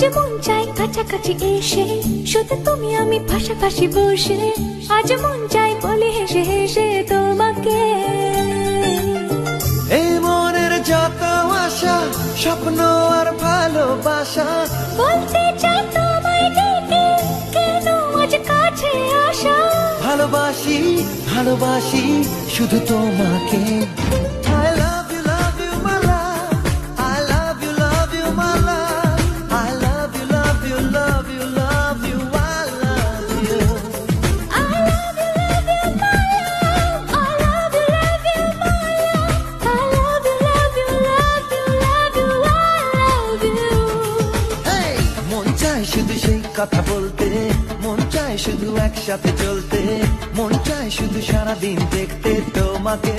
আজ মন চাই কাছাকাছি এসে, শুধু তুমি আমি পাশাপাশি বসে, আজ মন চাই বলে হেসে হেসে তোমাকে। এই মনের যত আশা, স্বপ্ন আর ভালোবাসা, বলতে চাই তোমায় ডেকে, কেন আজ কাছে আসা। ভালোবাসি ভালোবাসি শুধু তোমাকে। I love you my love, I love you my love, I love you love you love you love you, I love you. I love you my love, I love you my love, I love you love you love you love you, I love you. Hey! মন চায় শুধু সেই কথা বলতে, মন চায় শুধু একসাথে চলতে, মন চায় শুধু সারাদিন দেখতে তোমাকে।